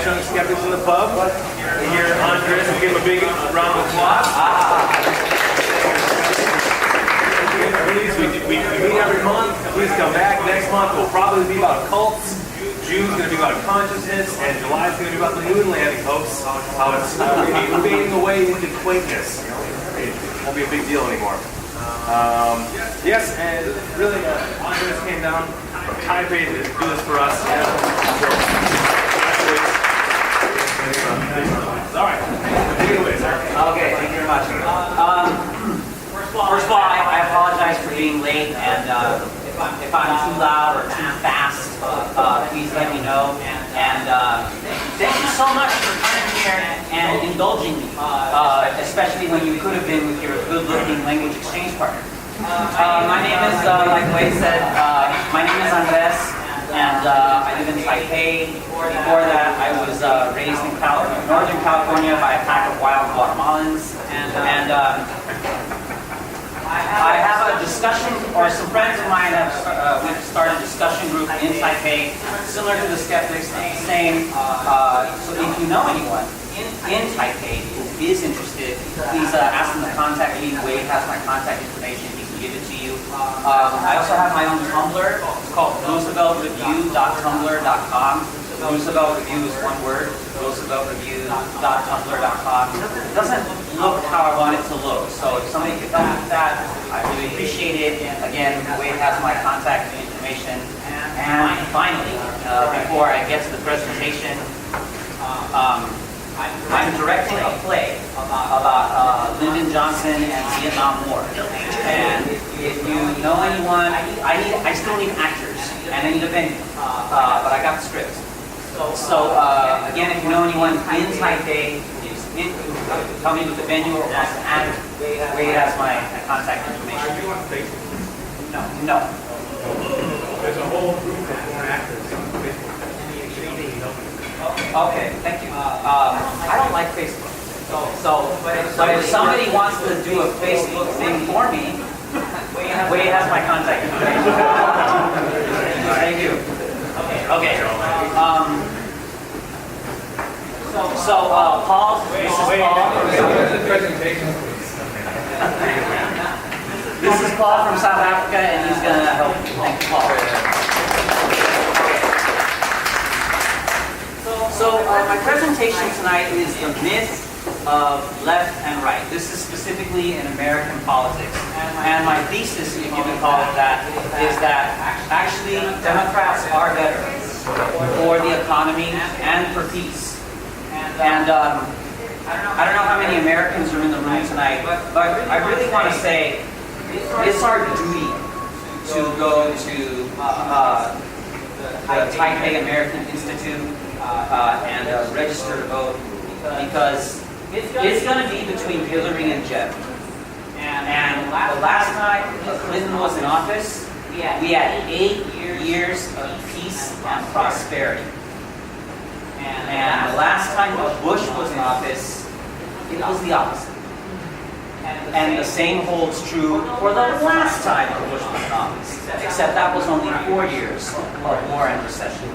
Chang Skeptics in the pub. Here, Andres, we'll give him a big round of applause. Please, we meet every month. Please come back. Next month will probably be about cults. June's going to be about consciousness, and July's going to be about the moon landing, folks. How it's fading away into quaintness. It won't be a big deal anymore. Yes, and really, Andres came down from Taipei to do this for us. All right, take it away, sir. Okay, thank you very much. First of all, I apologize for being late, and if I'm too loud or too fast, please let me know. And thank you so much for coming here and indulging me, especially when you could have been with your good-looking language exchange partner. My name is, like Wade said, my name is Andres. And I live in Taipei. Before that, I was raised in Northern California by a pack of wild Guatemalans. And I have a discussion, or some friends of mine have we've started a discussion group in Taipei, similar to the Skeptics, same. So if you know anyone in Taipei who is interested, please ask them to contact me. Wade has my contact information. Give it to you. I also have my own Tumblr. It's called RooseveltReview.tumblr.com. Roosevelt Review is one word. RooseveltReview.tumblr.com. It doesn't look how I want it to look. So if somebody could help me with that, I really appreciate it. Again, Wade has my contact information. And finally, before I get to the presentation, I'm directing a play about Lyndon Johnson and Vietnam War. And if you know anyone, I still need actors and I need a venue, but I got the script. So again, if you know anyone in Taipei, tell me with the venue or wants to act. Wade has my contact information. No. There's a whole group of foreign actors. Okay, thank you. I don't like Facebook. But if somebody wants to do a Facebook thing for me, Wade has my contact information. Thank you. Okay. Paul, this is Paul. This is Paul from South Africa, and he's going to help me. Thank you, Paul. So my presentation tonight is the myth of left and right. This is specifically in American politics. And my thesis, if you can call it that, is that actually Democrats are better for the economy and for peace. And I don't know how many Americans are in the room tonight, but I really want to say it's our duty to go to the Taipei American Institute and register to vote, because it's going to be between Hillary and Jeb. And the last time Clinton was in office, we had 8 years of peace and prosperity. And the last time Bush was in office, it was the opposite. And the same holds true for the last time Bush was in office, except that was only 4 years of war and recession.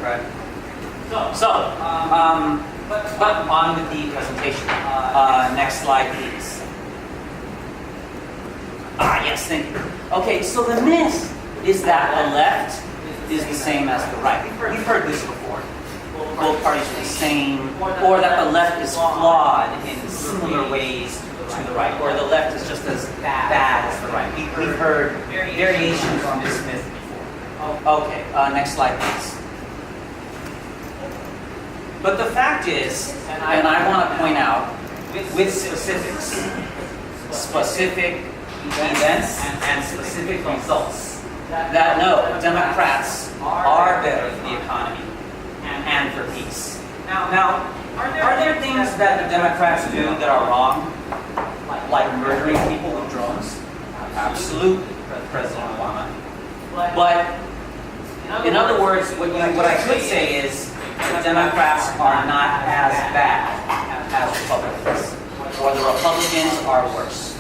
Right? But on with the presentation. Next slide, please. Yes, thank you. Okay, so the myth is that the left is the same as the right. We've heard this before. Both parties are the same, or that the left is flawed in similar ways to the right, or the left is just as bad as the right. We've heard variations on this myth before. Okay, next slide, please. But the fact is, and I want to point out, with specifics, specific events and specific results, that no, Democrats are better for the economy and for peace. Now, are there things that the Democrats do that are wrong, like murdering people with drones? Absolutely, President Obama. But in other words, what I could say is the Democrats are not as bad as Republicans, or the Republicans are worse.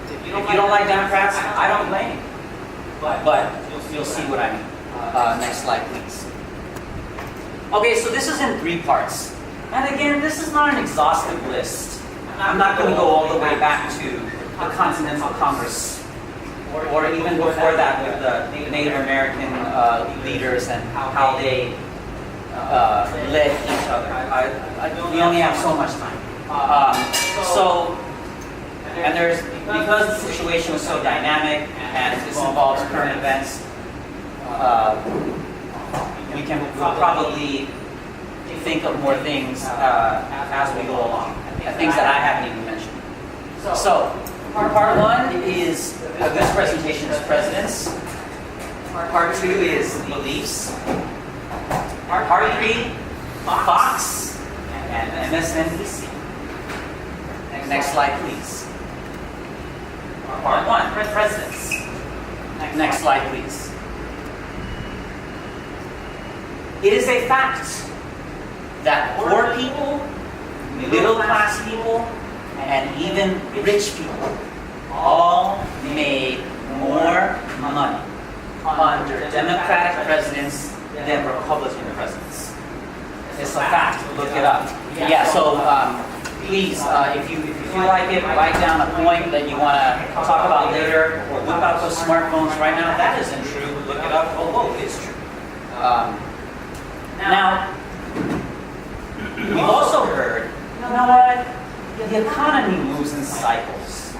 If you don't like Democrats, I don't blame you. But you'll see what I mean. Next slide, please. Okay, so this is in 3 parts. And again, this is not an exhaustive list. I'm not going to go all the way back to the Continental Congress, or even before that with the Native American leaders and how they led each other. We only have so much time. And because the situation was so dynamic and this involves current events, we'll probably think of more things as we go along, things that I haven't even mentioned. So, part 1 is this presentation is presidents. Part 2 is beliefs. Part 3, Fox and MSNBC. Next slide, please. Part 1, presidents. Next slide, please. It is a fact that poor people, middle-class people, and even rich people all made more money under Democratic presidents than Republican presidents. It's a fact. Look it up. Yeah. So please, if you feel like it, write down a point that you want to talk about later, or whip out those smartphones right now. That isn't true. Look it up. Oh, whoa, it's true. Now, we've also heard, you know what? The economy moves in cycles.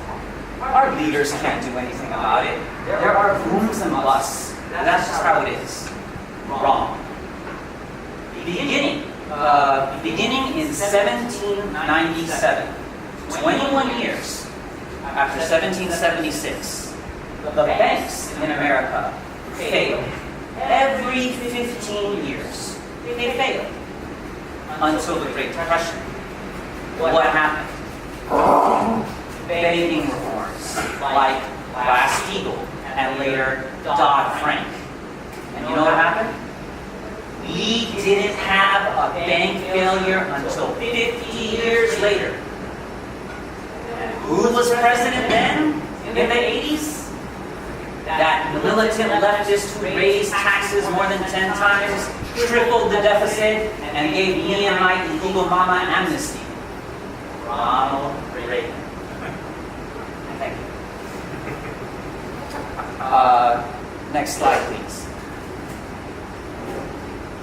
Our leaders can't do anything about it. There are booms and busts. That's just how it is. Wrong. Beginning in 1797, 21 years after 1776, the banks in America failed. Every 15 years, they failed. Until the Great Depression. What happened? Banking reforms, like Glass-Steagall and later Dodd-Frank. And you know what happened? We didn't have a bank failure until 50 years later. And who was president then, in the 80s? That militant leftist who raised taxes more than 10 times, tripled the deficit, and gave me and my illegal mama amnesty. Ronald Reagan. Thank you. Next slide, please.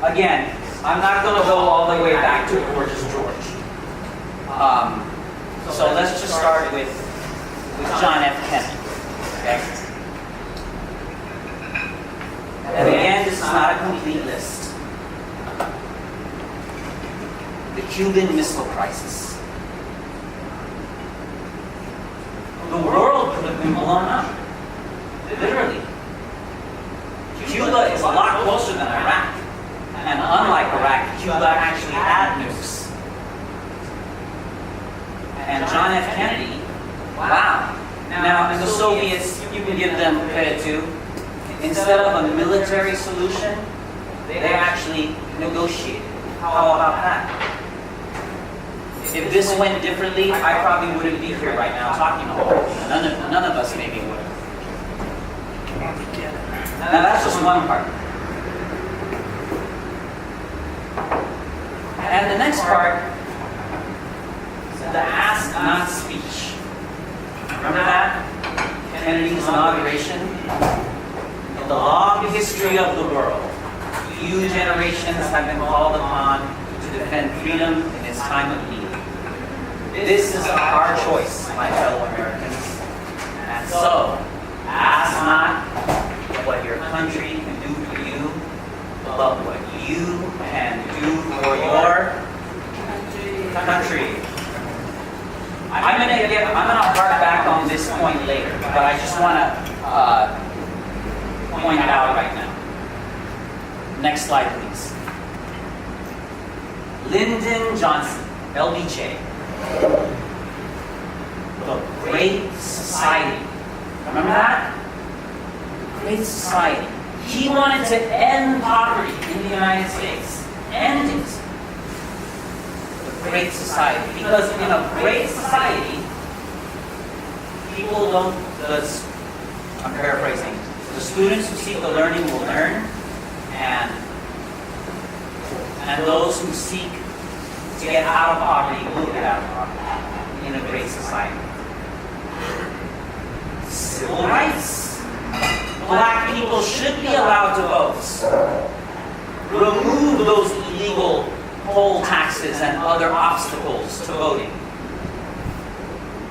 Again, I'm not going to go all the way back to Gorgeous George. So let's just start with John F. Kennedy. Okay? And again, this is not a complete list. The Cuban Missile Crisis. The world could have been blown up. Literally. Cuba is a lot closer than Iraq. And unlike Iraq, Cuba actually had nukes. And John F. Kennedy, wow. Now, and the Soviets, you can give them credit too. Instead of a military solution, they actually negotiated. How about that? If this went differently, I probably wouldn't be here right now talking about it. None of us maybe would have. Now that's just one part. And the next part, the Ask Not speech. Remember that? Kennedy's inauguration? In the long history of the world, few generations have been called upon to defend freedom in its time of need. This is our choice, my fellow Americans. And so, ask not what your country can do for you, but what you can do for your country. I'm gonna harp back on this point later, but I just want to point it out right now. Next slide, please. Lyndon Johnson, LBJ. The Great Society. Remember that? Great Society. He wanted to end poverty in the United States. End it. The Great Society. Because in a great society, people don't, I'm paraphrasing, the students who seek the learning will learn, and those who seek to get out of poverty will get out of poverty in a great society. Civil rights. Black people should be allowed to vote. Remove those illegal poll taxes and other obstacles to voting.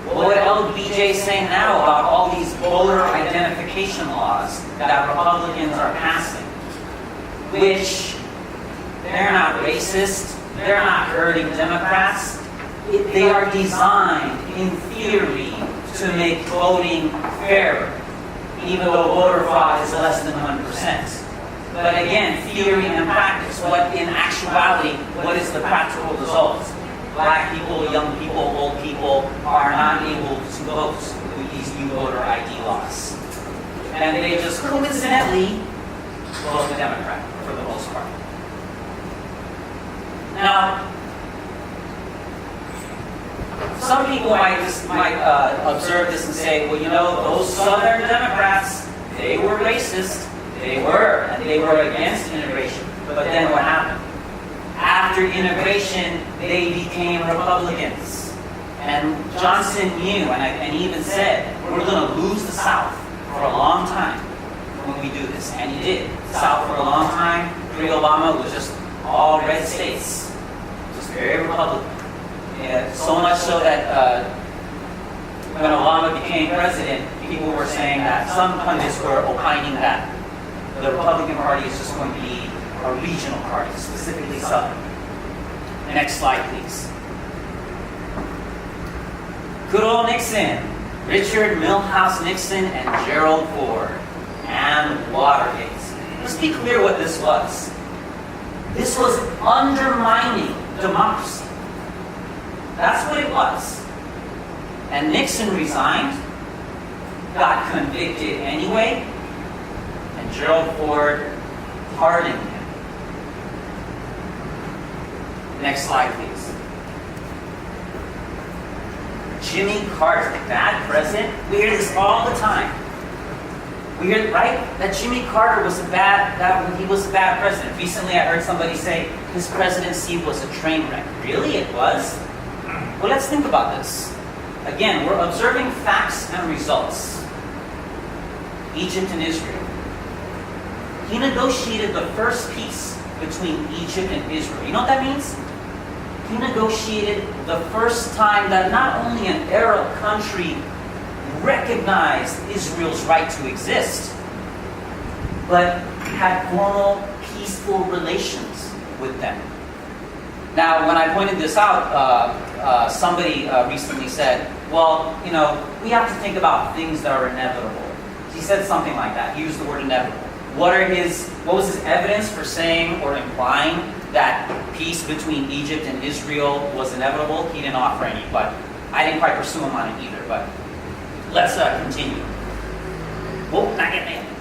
What would LBJ say now about all these voter identification laws that Republicans are passing? Which, they're not racist, they're not hurting Democrats. They are designed, in theory, to make voting fairer, even though voter fraud is less than 1%. But again, theory and practice. What in actuality, what is the practical result? Black people, young people, old people are not able to vote with these new voter ID laws. And they just coincidentally vote the Democrat for the most part. Now, some people might observe this and say, well, you know, those Southern Democrats, they were racist. They were, and they were against integration. But then what happened? After integration, they became Republicans. And Johnson knew, and he even said, we're going to lose the South for a long time when we do this. And he did. The South for a long time, pre-Obama, was just all red states. Just very Republican. Yeah, so much so that when Obama became president, people were saying that some pundits were opining that the Republican Party is just going to be a regional party, specifically Southern. Next slide, please. Good old Nixon. Richard Milhouse Nixon and Gerald Ford. And Watergate. Let's be clear what this was. This was undermining democracy. That's what it was. And Nixon resigned, got convicted anyway, and Gerald Ford pardoned him. Next slide, please. Jimmy Carter, bad president. We hear this all the time. We hear, right? That Jimmy Carter was he was a bad president. Recently I heard somebody say his presidency was a train wreck. Really? It was? Well, let's think about this. Again, we're observing facts and results. Egypt and Israel. He negotiated the first peace between Egypt and Israel. You know what that means? He negotiated the first time that not only an Arab country recognized Israel's right to exist, but had formal, peaceful relations with them. Now, when I pointed this out, somebody recently said, well, you know, we have to think about things that are inevitable. He said something like that. He used the word inevitable. What was his evidence for saying or implying that peace between Egypt and Israel was inevitable? He didn't offer any, but I didn't quite pursue him on it either. But let's continue. Whoa, not yet, man.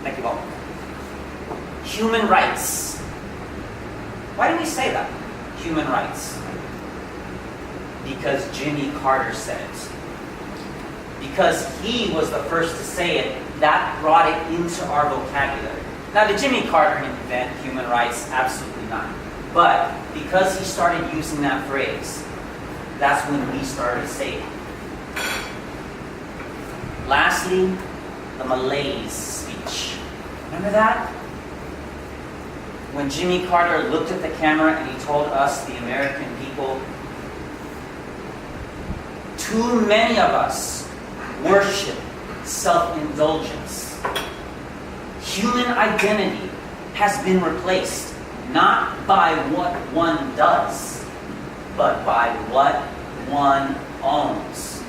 Thank you, Bob. Human rights. Why do we say that? Human rights. Because Jimmy Carter said it. Because he was the first to say it, that brought it into our vocabulary. Now, did Jimmy Carter invent human rights? Absolutely not. But because he started using that phrase, that's when we started saying it. Lastly, the malaise speech. Remember that? When Jimmy Carter looked at the camera and he told us, the American people, too many of us worship self-indulgence. Human identity has been replaced not by what one does, but by what one owns.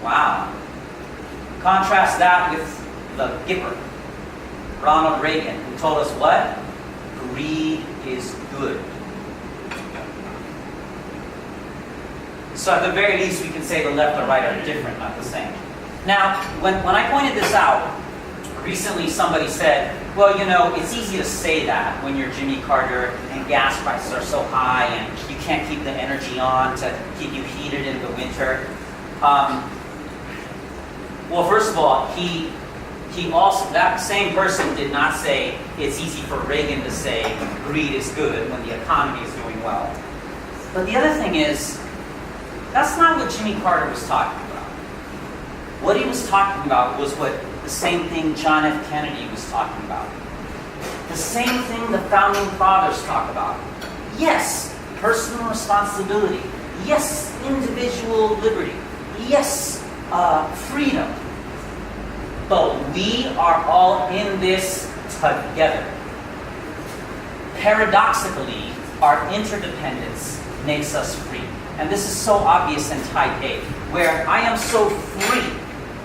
Wow. Contrast that with the Gipper, Ronald Reagan, who told us what? Greed is good. So at the very least, we can say the left or right are different, not the same. Now, when I pointed this out, Recently somebody said, well, you know, it's easy to say that when you're Jimmy Carter and gas prices are so high and you can't keep the energy on to keep you heated in the winter. Well, first of all, he also, that same person did not say it's easy for Reagan to say greed is good when the economy is doing well. But the other thing is, that's not what Jimmy Carter was talking about. What he was talking about was the same thing John F. Kennedy was talking about. The same thing the Founding Fathers talk about. Yes, personal responsibility. Yes, individual liberty. Yes, freedom. But we are all in this together. Paradoxically, our interdependence makes us free. And this is so obvious in Type A, where I am so free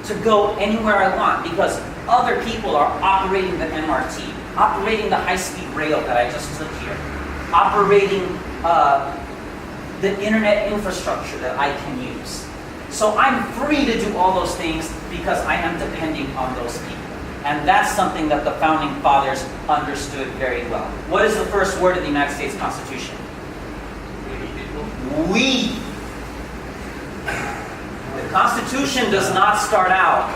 to go anywhere I want because other people are operating the MRT, operating the high-speed rail that I just took here, operating the internet infrastructure that I can use. So I'm free to do all those things because I am depending on those people. And that's something that the Founding Fathers understood very well. What is the first word of the United States Constitution? We. The Constitution does not start out,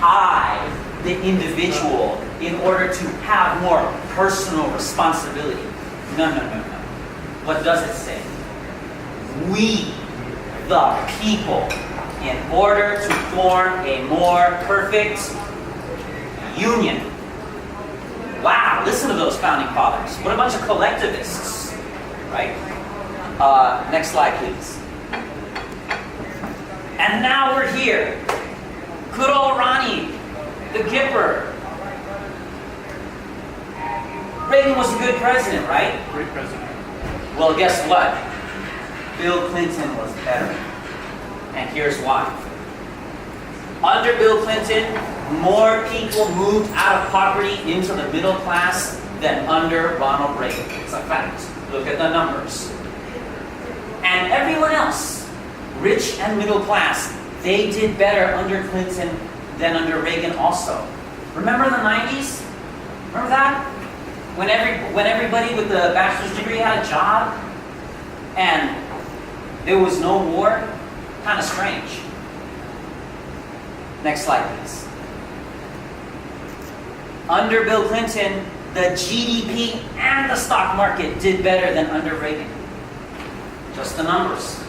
I, the individual, in order to have more personal responsibility. No. What does it say? We, the people, in order to form a more perfect union. Wow, listen to those Founding Fathers. What a bunch of collectivists, right? Next slide, please. And now we're here. Good old Ronnie, the Gipper. Reagan was a good president, right? Great president. Well, guess what? Bill Clinton was better. And here's why. Under Bill Clinton, more people moved out of poverty into the middle class than under Ronald Reagan. It's a fact. Look at the numbers. And everyone else, rich and middle class, they did better under Clinton than under Reagan also. Remember the 90s? Remember that? When everybody with the bachelor's degree had a job and there was no war? Kind of strange. Next slide, please. Under Bill Clinton, the GDP and the stock market did better than under Reagan. Just the numbers.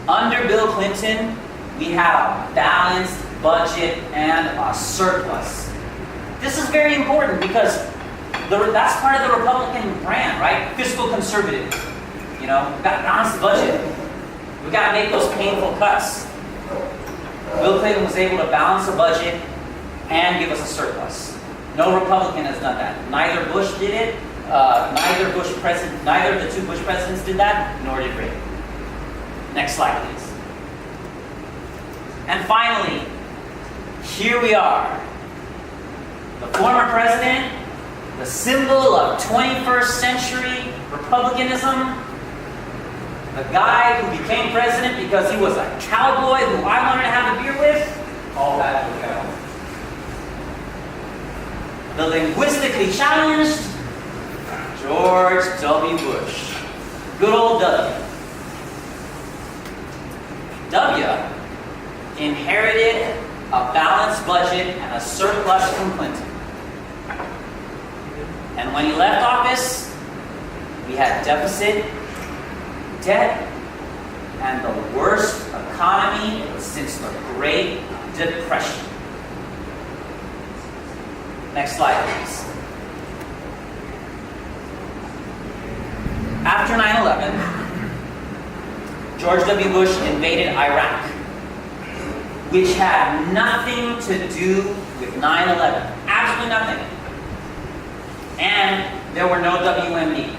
Under Bill Clinton, we had a balanced budget and a surplus. This is very important because that's part of the Republican brand, right? Fiscal conservative. You know, we've got a balanced budget. We've got to make those painful cuts. Bill Clinton was able to balance a budget and give us a surplus. No Republican has done that. Neither Bush did it. Neither of the two Bush presidents did that, nor did Reagan. Next slide, please. And finally, here we are. The former president, the symbol of 21st century republicanism, the guy who became president because he was a cowboy who I wanted to have a beer with, all that will go. The linguistically challenged, George W. Bush. Good old W. W inherited a balanced budget and a surplus from Clinton. And when he left office, we had deficit, debt, and the worst economy since the Great Depression. Next slide, please. After 9/11, George W. Bush invaded Iraq, which had nothing to do with 9/11. Absolutely nothing. And there were no WMD.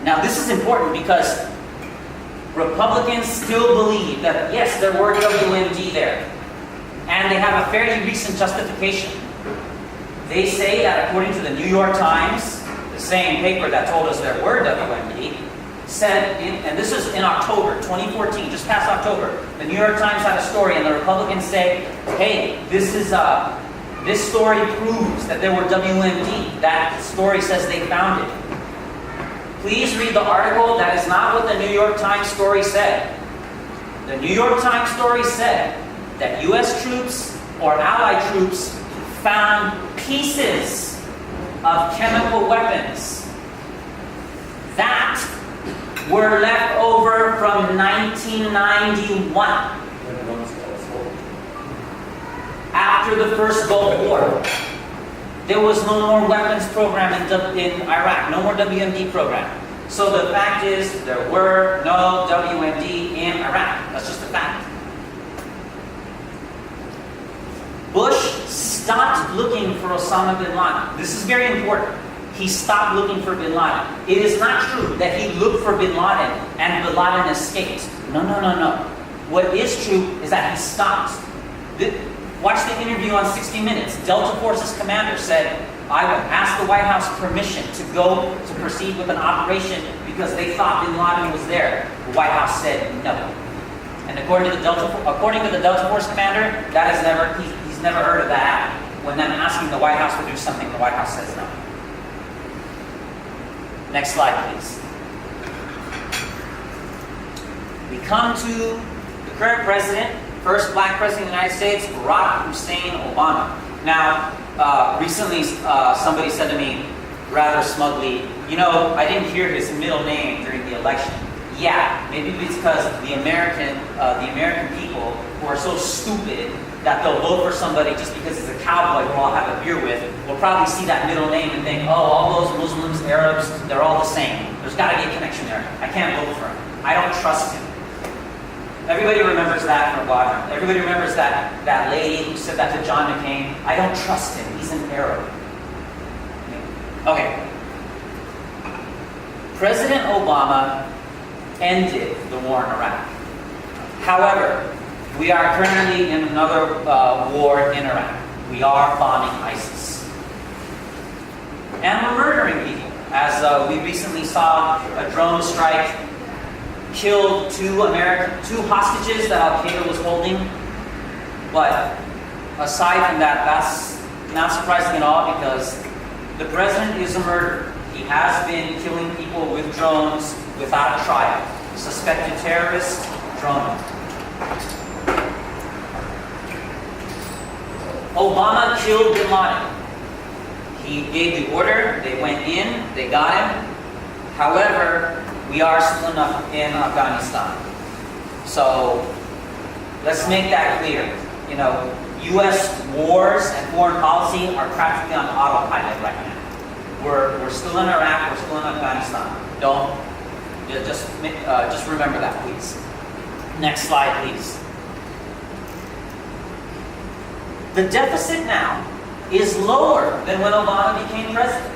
Now this is important because Republicans still believe that, yes, there were WMD there. And they have a fairly recent justification. They say that according to the New York Times, the same paper that told us there were WMD, said, and this is in October 2014, just past October, the New York Times had a story, and the Republicans say, hey, this story proves that there were WMD. That story says they found it. Please read the article. That is not what the New York Times story said. The New York Times story said that U.S. troops or Allied troops found pieces of chemical weapons that were left over from 1991, after the first Gulf War. There was no more weapons program in Iraq, no more WMD program. So the fact is, there were no WMD in Iraq. That's just a fact. Bush stopped looking for Osama bin Laden. This is very important. He stopped looking for bin Laden. It is not true that he looked for bin Laden and bin Laden escaped. No. What is true is that he stopped. Watch the interview on 60 Minutes. Delta Force's commander said, I asked the White House permission to go to proceed with an operation because they thought bin Laden was there. The White House said no. And according to the Delta Force commander, he's never heard of that. When them asking the White House to do something, the White House says no. Next slide, please. We come to the current president, first black president of the United States, Barack Hussein Obama. Now, recently somebody said to me, rather smugly, I didn't hear his middle name during the election. Yeah, maybe it's because the American people who are so stupid that they'll vote for somebody just because it's a cowboy who I'll have a beer with, will probably see that middle name and think, oh, all those Muslims, Arabs, they're all the same. There's got to be a connection there. I can't vote for him. I don't trust him. Everybody remembers that from Wagner. Everybody remembers that lady who said that to John McCain. I don't trust him. He's an Arab. Okay. President Obama ended the war in Iraq. However, we are currently in another war in Iraq. We are bombing ISIS. And we're murdering people. As we recently saw a drone strike killed two hostages that Al-Qaeda was holding. But aside from that, that's not surprising at all because the president is a murderer. He has been killing people with drones without a trial. Suspected terrorist, drone. Obama killed bin Laden. He gave the order, they went in, they got him. However, we are still in Afghanistan. So, let's make that clear. U.S. wars and foreign policy are practically on autopilot right now. We're still in Iraq, we're still in Afghanistan. Just remember that, please. Next slide, please. The deficit now is lower than when Obama became president.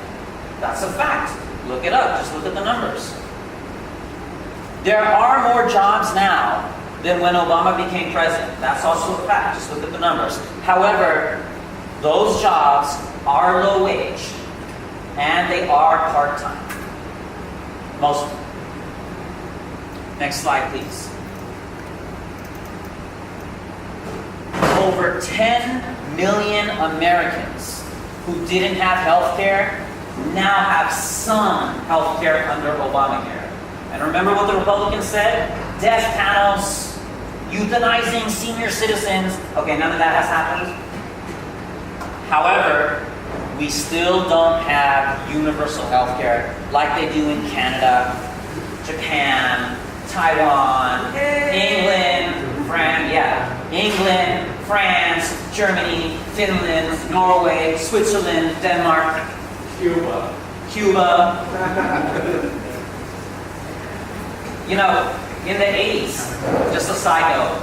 That's a fact. Look it up. Just look at the numbers. There are more jobs now than when Obama became president. That's also a fact. Just look at the numbers. However, those jobs are low wage and they are part-time. Most of them. Next slide, please. Over 10 million Americans who didn't have health care now have some health care under Obamacare. And remember what the Republicans said? Death panels, euthanizing senior citizens. Okay, none of that has happened. However, we still don't have universal health care like they do in Canada, Japan, Taiwan, England, France, Germany, Finland, Norway, Switzerland, Denmark, Cuba. In the 80s, just a side note,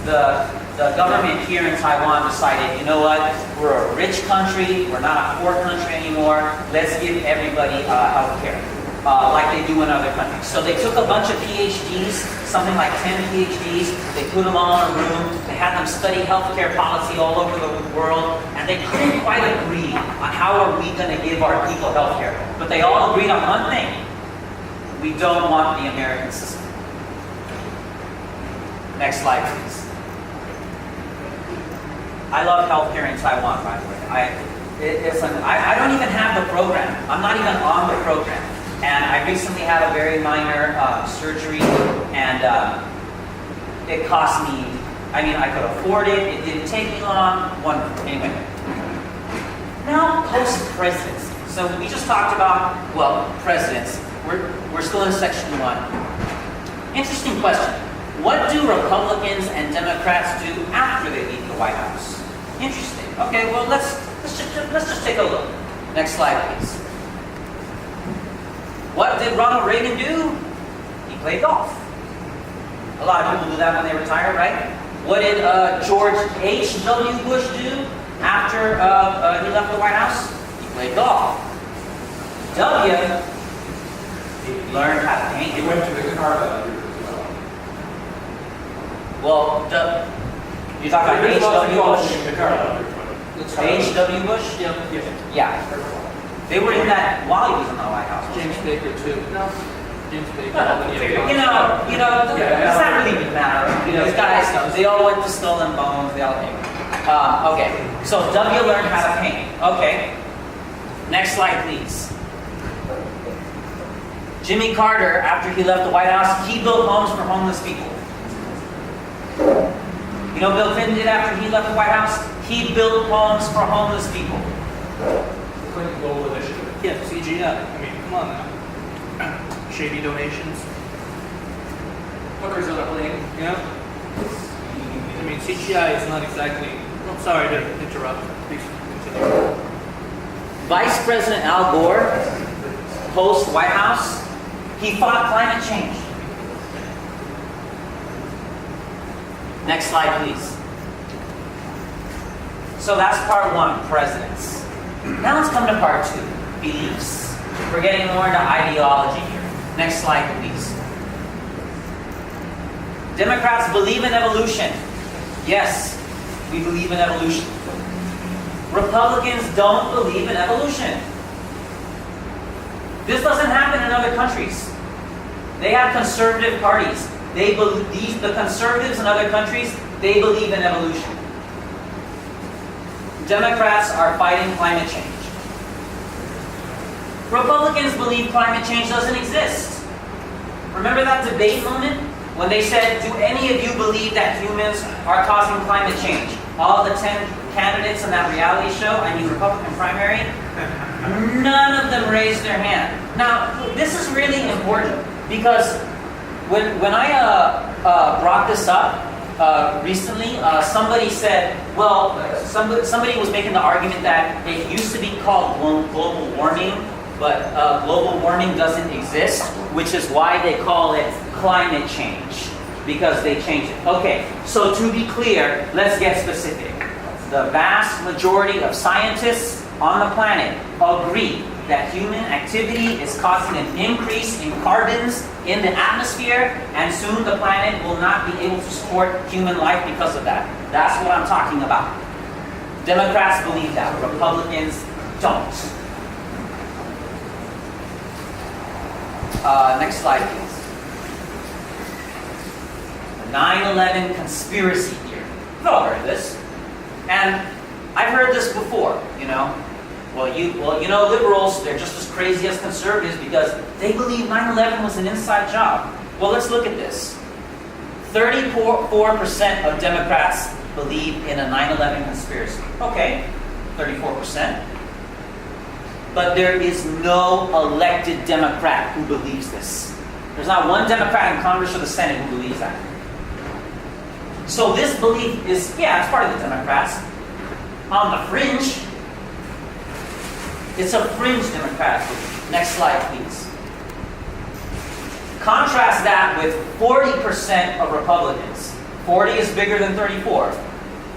the government here in Taiwan decided, you know what, we're a rich country, we're not a poor country anymore, let's give everybody health care. Like they do in other countries. So they took a bunch of PhDs, something like 10 PhDs, they put them all in a room, they had them study healthcare policy all over the world, and they couldn't quite agree on how are we going to give our people healthcare. But they all agreed on one thing. We don't want the American system. Next slide, please. I love healthcare in Taiwan, by the way. I don't even have the program. I'm not even on the program. And I recently had a very minor surgery, and it cost me, I mean, I could afford it. It didn't take me long. Wonderful. Anyway. Now, post-presidency. So we just talked about, well, presidents. We're still in section 1. Interesting question. What do Republicans and Democrats do after they leave the White House? Interesting. Okay, well, let's just take a look. Next slide, please. What did Ronald Reagan do? He played golf. A lot of people do that when they retire, right? What did George H.W. Bush do after he left the White House? He played golf. W learned how to paint. He went to the car value as well. Well, you're talking about H.W. Bush? The car value. H.W. Bush? Yeah. They were in that while he was in the White House. James Baker too. No. James Baker. Does that really matter? These guys, they all went to Skull and Bones. They all okay. So W learned how to paint. Okay. Next slide, please. Jimmy Carter, after he left the White House, he built homes for homeless people. You know what Bill Clinton did after he left the White House? He built homes for homeless people. Clinton Global Initiative. Yeah, CGI. I mean, come on now. Shady donations. Hookers on a plane. Yeah. I mean, CGI is not exactly. I'm sorry to interrupt. Please continue. Vice President Al Gore, post White House, he fought climate change. Next slide, please. So that's part 1, presidents. Now let's come to part 2, beliefs. We're getting more into ideology here. Next slide, please. Democrats believe in evolution. Yes, we believe in evolution. Republicans don't believe in evolution. This doesn't happen in other countries. They have conservative parties. They believe, the conservatives in other countries, they believe in evolution. Democrats are fighting climate change. Republicans believe climate change doesn't exist. Remember that debate moment when they said, do any of you believe that humans are causing climate change? All the 10 candidates in that reality show, Republican primary, none of them raised their hand. Now, this is really important because when I brought this up recently, somebody said, well, somebody was making the argument that it used to be called global warming, but global warming doesn't exist, which is why they call it climate change, because they changed it. Okay, so to be clear, let's get specific. The vast majority of scientists on the planet agree that human activity is causing an increase in carbons in the atmosphere, and soon the planet will not be able to support human life because of that. That's what I'm talking about. Democrats believe that. Republicans don't. Next slide, please. The 9/11 conspiracy theory. You've all heard this. And I've heard this before, Well, liberals, they're just as crazy as conservatives because they believe 9/11 was an inside job. Well, let's look at this. 34% of Democrats believe in a 9/11 conspiracy. Okay, 34%. But there is no elected Democrat who believes this. There's not one Democrat in Congress or the Senate who believes that. So this belief is, it's part of the Democrats. On the fringe, it's a fringe Democratic belief. Next slide, please. Contrast that with 40% of Republicans. 40 is bigger than 34.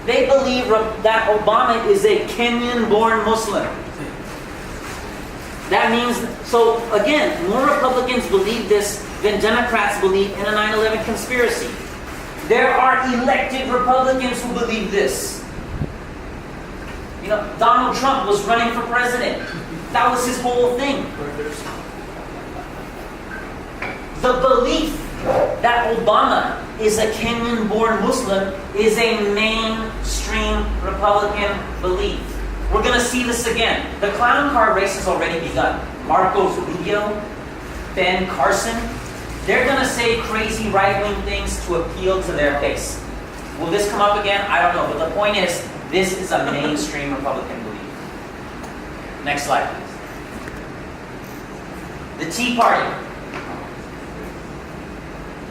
They believe that Obama is a Kenyan-born Muslim. That means, so again, more Republicans believe this than Democrats believe in a 9/11 conspiracy. There are elected Republicans who believe this. Donald Trump was running for president. That was his whole thing. The belief that Obama is a Kenyan-born Muslim is a mainstream Republican belief. We're going to see this again. The clown car race has already begun. Marco Rubio, Ben Carson, they're going to say crazy right-wing things to appeal to their base. Will this come up again? I don't know. But the point is, this is a mainstream Republican belief. Next slide, please. The Tea Party.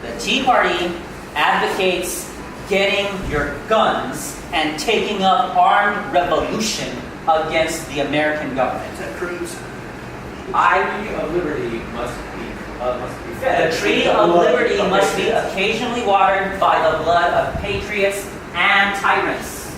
The Tea Party advocates getting your guns and taking up armed revolution against the American government. Is that Cruz? I Tree of Liberty must be fed. The tree of liberty must be occasionally watered by the blood of patriots and tyrants.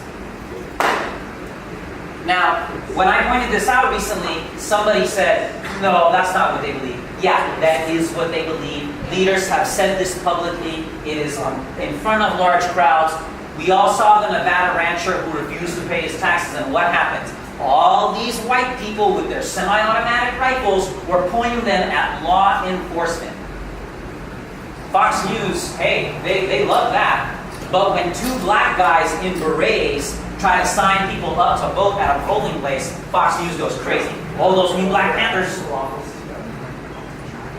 Now, when I pointed this out recently, somebody said, no, that's not what they believe. Yeah, that is what they believe. Leaders have said this publicly. It is in front of large crowds. We all saw the Nevada rancher who refused to pay his taxes, and what happens? All these white people with their semi-automatic rifles were pointing them at law enforcement. Fox News, hey, they love that. But when two black guys in berets try to sign people up to vote at a polling place, Fox News goes crazy. Oh, those new Black Panthers.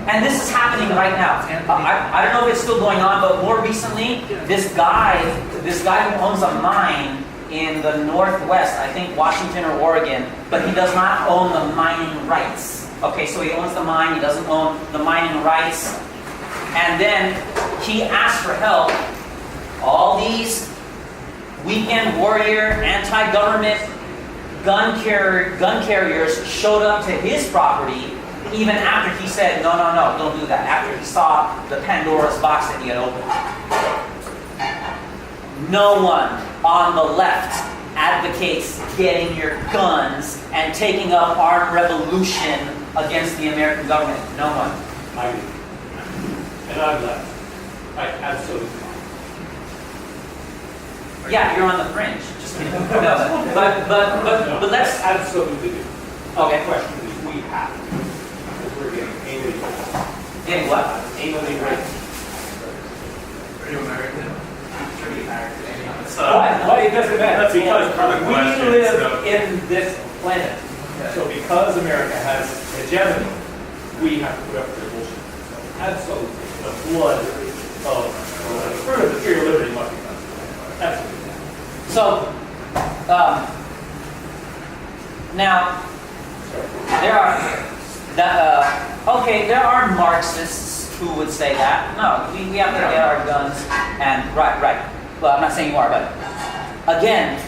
And this is happening right now. I don't know if it's still going on, but more recently, this guy who owns a mine in the Northwest, I think Washington or Oregon, but he does not own the mining rights. Okay, so he owns the mine, he doesn't own the mining rights. And then he asked for help. All these weekend warrior, anti-government gun carriers showed up to his property even after he said, no, don't do that, after he saw the Pandora's box that he had opened. No one on the left advocates getting your guns and taking up armed revolution against the American government. No one. I do. And I'm left. I absolutely. Yeah, you're on the fringe. Just kidding. No, but let's. Absolutely do. Okay. The question is, we have. Because we're getting anally raped. Getting what? Anally raped. Are you American? Pretty American. But it doesn't matter that's because part of the we question, live so- in this planet. So because America has hegemony, we have to put up with their bullshit. So absolutely, the blood of the fruit of the tree of liberty must be done. Absolutely. So, now there are there are Marxists who would say that. No, we have to get our guns and right. Well, I'm not saying you are, but again,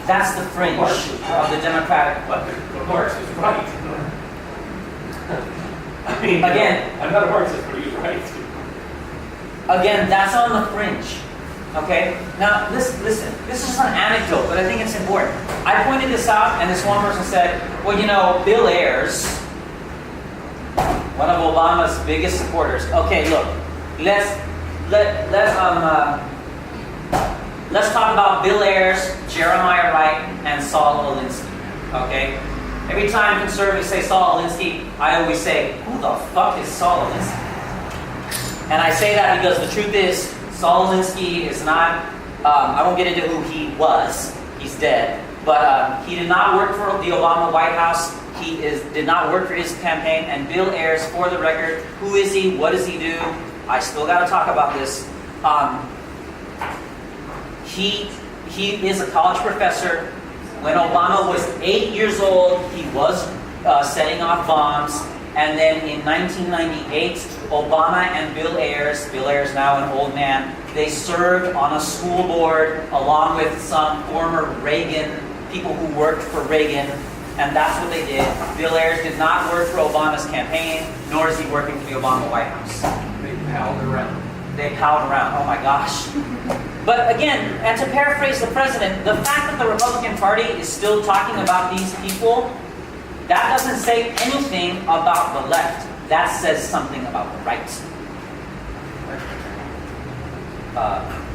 that's the fringe of the Democratic. But Marx is right. I mean, Again. I'm not a Marxist, but he's right. Again, that's on the fringe. Okay? Now, listen, this is just an anecdote, but I think it's important. I pointed this out, and this one person said, well, you know, Bill Ayers, one of Obama's biggest supporters. Okay, look, let's talk about Bill Ayers, Jeremiah Wright, and Saul Alinsky. Okay? Every time conservatives say Saul Alinsky, I always say, who the fuck is Saul Alinsky? And I say that because the truth is, Saul Alinsky is not, I won't get into who he was, he's dead, but he did not work for the Obama White House, he did not work for his campaign, and Bill Ayers, for the record, who is he, what does he do? I still got to talk about this. He is a college professor. When Obama was 8 years old, he was setting off bombs. And then in 1998, Obama and Bill Ayers now an old man, they served on a school board along with some former Reagan, people who worked for Reagan. And that's what they did. Bill Ayers did not work for Obama's campaign, nor is he working for the Obama White House. They palled around. They palled around, oh my gosh. But again, and to paraphrase the president, the fact that the Republican Party is still talking about these people, that doesn't say anything about the left. That says something about the right.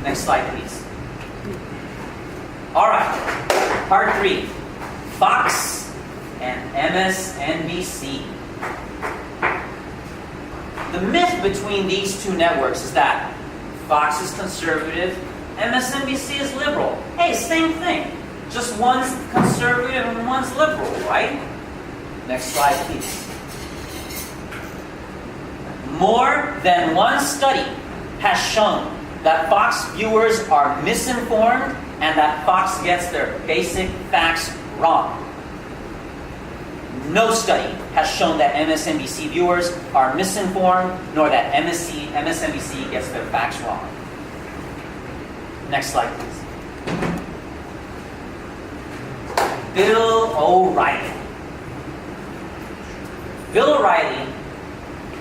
Next slide, please. All right, part 3. Fox and MSNBC. the myth between these two networks is that Fox is conservative, MSNBC is liberal. Hey, same thing. Just one's conservative and one's liberal, right? Next slide, please. More than one study has shown that Fox viewers are misinformed and that Fox gets their basic facts wrong. No study has shown that MSNBC viewers are misinformed, nor that MSNBC gets their facts wrong. Next slide, please. Bill O'Reilly. Bill O'Reilly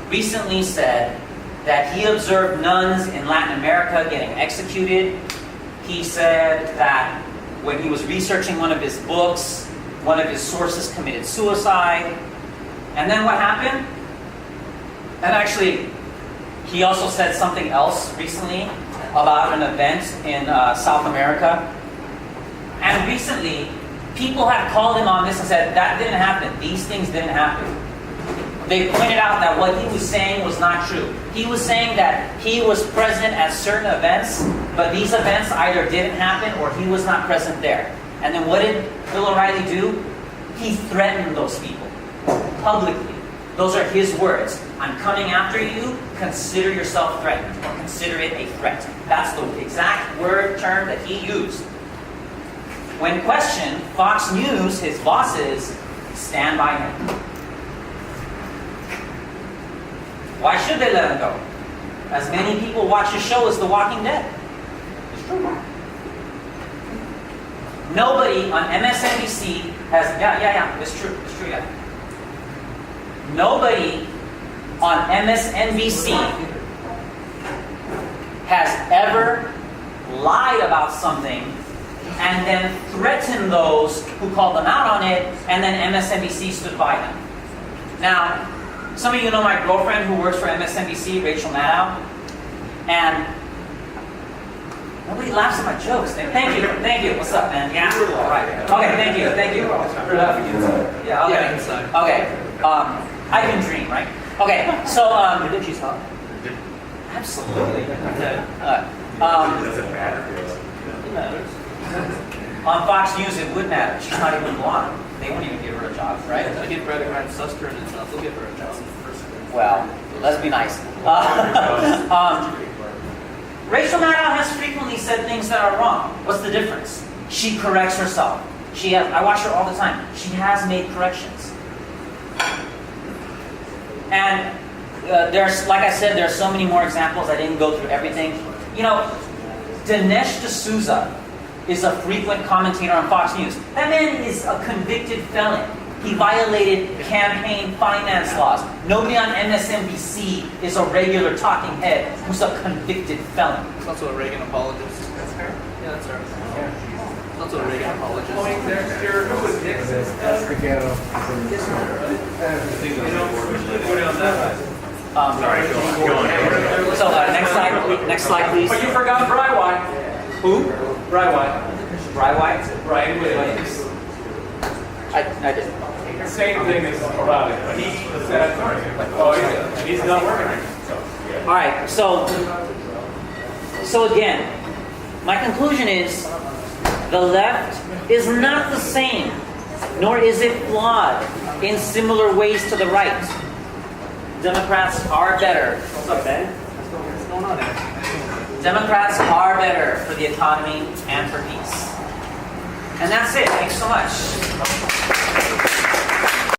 recently said that he observed nuns in Latin America getting executed. He said that when he was researching one of his books, one of his sources committed suicide. And then what happened? And actually, he also said something else recently about an event in South America. And recently, people have called him on this and said, that didn't happen. These things didn't happen. They pointed out that what he was saying was not true. He was saying that he was present at certain events, but these events either didn't happen or he was not present there. And then what did Bill O'Reilly do? He threatened those people publicly. Those are his words. I'm coming after you. Consider yourself threatened, or consider it a threat. That's the exact term that he used. When questioned, Fox News, his bosses, stand by him. Why should they let him go? As many people watch the show as The Walking Dead. It's true. Nobody on MSNBC has, it's true, yeah. Nobody on MSNBC has ever lied about something and then threatened those who called them out on it, and then MSNBC stood by them. Now, some of you know my girlfriend who works for MSNBC, Rachel Maddow, and nobody laughs at my jokes. Thank you. What's up, man? Yeah? All right. Okay, thank you. Yeah, okay. Yeah, inside. Okay. I can dream, right? Okay, so, You think she's hot? absolutely. Doesn't matter. It matters. On Fox News, it would matter. She's not even blonde. They won't even give her a job, right? I get Brad and Ryan Suster and stuff. They'll give her a job. Well, let's be nice. Rachel Maddow has frequently said things that are wrong. What's the difference? She corrects herself. I watch her all the time. She has made corrections. And there's, like I said, there's so many more examples. I didn't go through everything. You know, Dinesh D'Souza is a frequent commentator on Fox News. That man is a convicted felon. He violated campaign finance laws. Nobody on MSNBC is a regular talking head who's a convicted felon. He's also a Reagan apologist. That's her? Yeah, that's her. He's also a Reagan apologist. Who was Nixon? Sorry, go on. So next slide, please. But you forgot Bry White. Who? Bry White. Bry White? Brian Williams. I didn't. Same thing as O'Reilly, but he said, he's not working. All right, so again, my conclusion is the left is not the same, nor is it flawed in similar ways to the right. Democrats are better. What's up, Ben? What's going on there? Democrats are better for the economy and for peace. And that's it. Thanks so much.